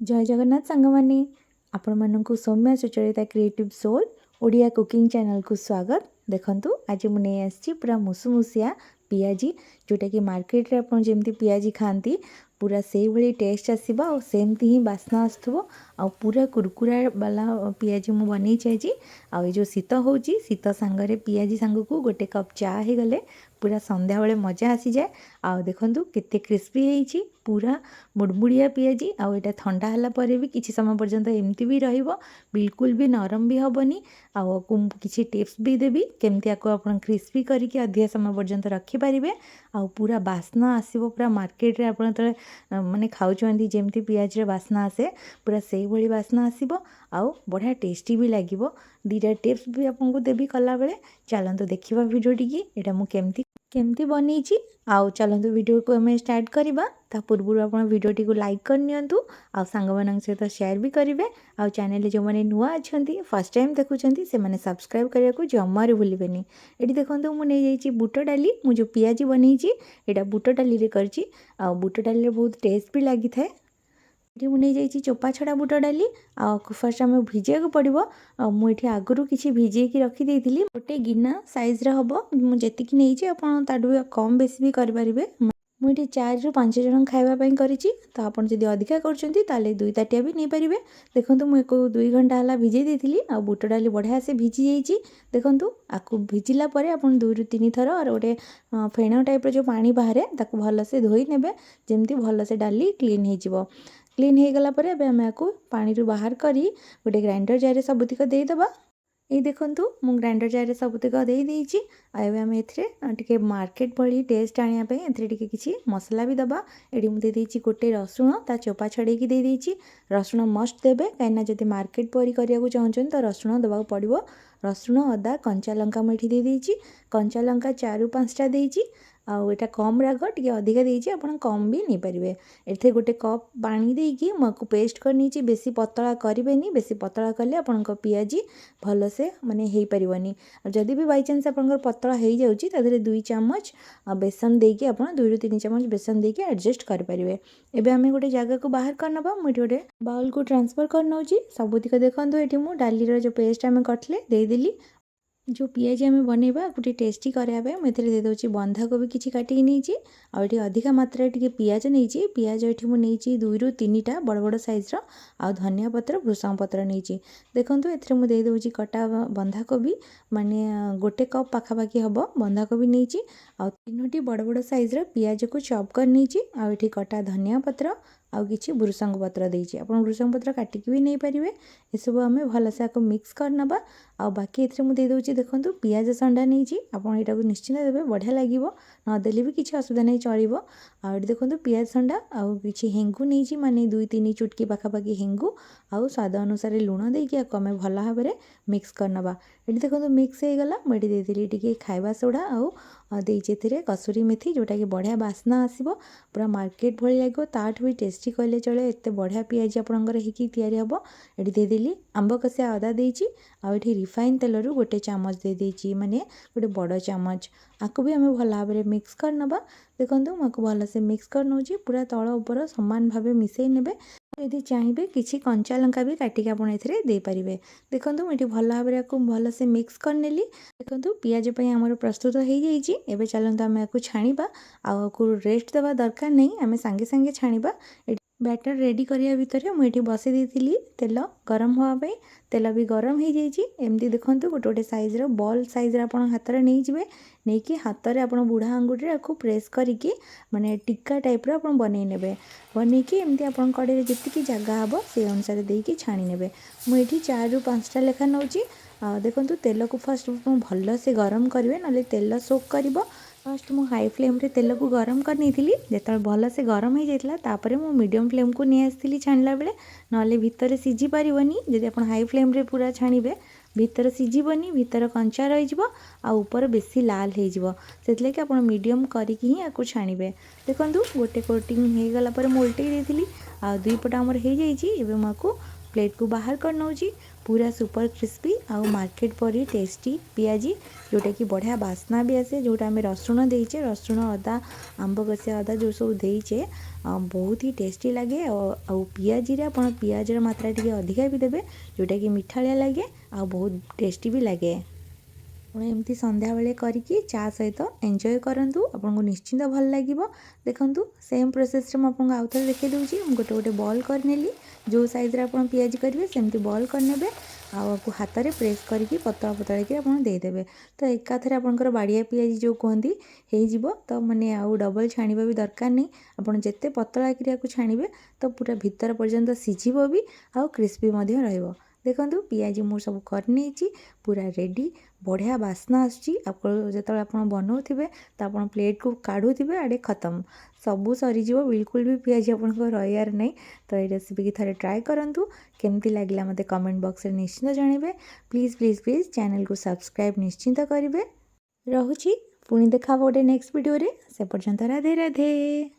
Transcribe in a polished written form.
जय जगन्नाथ सांग मैंने आपण मानक Soumya Sucharita creative soul Odia cooking channel को स्वागत। देखंतु आज मुझे आसी पूरा मुसुमुसिया पियाजी जोटा कि मार्केट रे आपण जेमती पियाजी खाती पूरा से भली टेस्ट आसवा और सेमती ही बास्ना आसुव आ पूरा कुरकुरा वाला पियाजी मु बनी आज आ जो शीत हो शीत सांगरे पियाजी सांग को गोटे कप चा हो गले पूरा संध्या बेले मजा आसी जाए। आ देखंतु केते क्रिस्पी होईची पूरा मुड़मुड़िया पियाजी आ एटा ठंडा हला परे भी किछि समय पर्यंत एमती भी रहिबो बिल्कुल भी नरम भी हबनी। आ किछि टिप्स भी देबी केमती आको आपण क्रिस्पी करके अधिक समय पर्यंत रखि पारिबे आ पूरा बास्ना आसीबो पूरा मार्केट रे आपण तले माने खाउचंती जेमती पियाज रे बास्ना आसे पूरा सेही भली बास्ना आसीबो आ बढ़िया टेस्टी भी लागिबो। दीटा टिप्स भी आपको देबी कला बेले चलंतु देखिबा वीडियो टी एटा मु केमती बनईची आउ चलंतु वीडियो को हमें स्टार्ट करवा। ता पूर्व आप वीडियोटी को लाइक कर नियंतु आ सांग मान सहित शेयर भी करेंगे। आ चैनल जो मैंने नुआ अच्छा फर्स्ट टाइम देखुंत से मैंने सब्सक्राइब करने को जमार भूलें। ये देखो मुझे बुट डाली मु जो पियाजी बनईची यहाँ बुट डाली कर बुट डाली बहुत टेस्ट भी लगी था। ये मुझे चोपा छड़ा बुट डाली फर्स्ट आम भिजा पड़ो मुझे आगुरी किसी भिजेकी रखी गोटे गिना साइज्र हम मुझे नहीं आप कम बेसी भी करें। मुझे 4 ରୁ 5 जन खावाई करी तो आप अधिका कर दुई ताटिया भी नहीं पारे। देखो मुझे 2 घंटा है भिजे देती आ बुट डाली बढ़िया से भिजी जाइए। देखो आपको भिजिला आप 2 ରୁ 3 थर और गोटे फेण टाइप जो पानी बाहर ताक भलसे धोई ने जमी भलसे डाली क्लीन हो क्लीन हो गला आम आपको पानी रू बाहर करी गोटे ग्राइंडर जार सबुतिक देदेबा। ये देखंतु मु ग्राइंडर जार सबुतिक देदेची आम ए मार्केट भली टेस्ट आने किसी मसला भी दबा। ये मुझे देदेची गोटे रसुण ता चोपा छड़ेकी देदेची रसुण मस्ट देबे कहीं जब मार्केट परी करने चाहते तो रसुण दबा पड़ो। रसुण अदा कंचा लंका मुझे देदेची कंचा लंका 4 ରୁ 5टा देची आउ एटा कम राग टी अधिका देची आप कम भी नहीं पारे। एथे गोटे कप पानी देकी मुझे पेस्ट करनी बेसी पतला करें बेसी पतला कले आपण पियाजी भलसे माने हो पारनी। जदि भी बाई चान्स आप पतला हो जाए 2 चामच बेसन देकी आप 2 ରୁ 3 चामच बेसन देकी एडजस्ट करेंगे। एबे आम गोटे जगह को बाहर करना मुझे गोटे बाउल को ट्रांसफर कर नौची सबुतिक देखो ये मुझे डाली जो पेस्ट आम करते देदेली जो पियाजी आम बनवा गोटे टेस्टी कराया मुझे देदे बंधाकोबी किसी काटिकी नहीं आठ अधिका मात्रा टे पियाज नहीं पियाज ये मुझे 2 ରୁ 3टा बड़ बड़ साइज्र आ धनिया पत्र भृषंग पत्र नहीं। देखो ये मुझे देदे कटा बंधाकोबी माने गोटे कप पाखापाखि हम बंधाकोबी नहीं आ 3टी बड़ बड़ साइज्र पियाज को चॉप कर नहीं आठी कटा धनिया पत्र आउ किसी भृषंग पत्र देती आप भृषंग पत्र काटिकी भी नहीं पारे। ये सब आम भलसे आपको मिक्स करनबा आ बाकी ये मुझे देदे देखो पियाज संडा नहीं आपको निश्चिंत देवे बढ़िया लगे नदेले भी किसी असुविधा नहीं चलो। आ देखो पियाज संडा आउ कि हेंगू नहीं माने 2-3 चुटकी पाखापाखि हेंगू आउ स्वाद अनुसार लुण देकी आम भल भाव में मिक्स करनबा। ये देखो मिक्स हो गला मुझे देदेली टी खाइबा सोडा आउ देखे कसुरी मेथी जोटा कि बढ़िया बास्ना आसो पूरा मार्केट भली लगे ताठ भी टेस्टी कहले चले एत बढ़िया पियाजी आपंकर होगी हम। ये देदेली आंब कषिया अदा देची आठी रिफाइन तेल रू गोटे चामच देदेची माने गोटे बड़ चामच आपको भी आम भल भाव में मिक्स करनबा। देखो मुझे भलसे मिक्स कर नौची पूरा तल उपर सामान भाव मिसई ने यदि चाहिए किसी कंचा लंका भी काटिक आप दे पारे। देखो मुझे भल भाव में भलसे मिक्स कर नेली। देखो पियाज आमर प्रस्तुत हो जाए। चलते आम आपको छाणीबा आपको रेस्ट देवा दरकार नहीं आम सांगे सांगे छाणीबा। बैटर रेडी करिया भितर मुझे बसई देती तेल गरम होगापी तेल भी गरम हो जाती देखो गोटे गोटे साइज्र बॉल साइज्र आप हाथ में नहीं जाए नहीं कि हाथ में आप बुढ़ा आंगुठी आपको प्रेस करके माने टिक्का टाइप्र आप बनई ने बनईकी एमती आप कड़े जी जगह हम से अनुसार देकी छाणी ने मुझे 4 ରୁ 5टा लेखा नौची। देखो तेल को फर्स्ट भल से गरम करेंगे ना तेल सोक कर फर्स्ट मु हाई फ्लेम रे तेल को गरम कर नहीं थी जो भल से गरम हो जाता मु मीडियम फ्लेम को नहीं आसी छाणला बेले ना भितर सीझी पारनी जब आप हाई फ्लेम रे पूरा छाणीबे भितर सीझीबनी भितर कंचा रही ऊपर बेसी लाल हो आप मीडियम करके ही आपको छाणीबे। देखो गोटे कोटिंग हो गला मुझे उल्टे देती आ 2 पट आमर हो जाइए। मुझको प्लेट को बाहर कर नौची। पूरा सुपर क्रिस्पी आउ मार्केट परी टेस्टी पियाजी जोटा कि बढ़िया बास्ना भी आसे, जोटा आम रसुण देचे, रसुण अदा आंब कसिया अदा जो सब देचे बहुत ही टेस्टी लगे। पियाजी रे आप पियाजर मात्रा टी अधिका भी देवे जोटा कि मिठालिया लगे आ बहुत टेस्टी भी लगे। आप एमती संध्या बेले करके चा सहित एंजॉय करूँ, आपको निश्चिंत भल लगे। देखूँ सेम प्रोसेस रे मुझे आउ थे देखी दूसरी गोटे गोटे बॉल करनेली। जो साइज रे आप पियाजी करेंगे सेमती बॉल करने आपको हाथ में प्रेस करके पतला पतला कि देदेवे। तो एकाथरे आपंकर बाड़िया पियाजी जो कहती हो तो मैंने आउ डबल छाणवा भी दरकार नहीं। आप जिते पतला कि छाणवे तो पूरा भीतर पर्यंत सीझब भी आउ क्रिस्पी रहिबो। देखो पियाजी मुझे सब करनी पूरा रेडी, बढ़िया बास्ना आसो आप बनाऊे तो आप प्लेट को काढ़ुवे आड़े खत्म सबू सरीज बिल्कुल भी पियाजी आप रहार नहीं। तो ये रेसिपी की थोड़े ट्राए करूँ, केमती लगे मत कमेंट बॉक्स में निश्चिंत जानवे। प्लीज़ प्लीज़ प्लीज़ चैनल को सब्सक्राइब निश्चिंत करेंगे। रोची पुणी देखा गोटे नेक्स्ट वीडियो रे, से पर्यंत राधे राधे।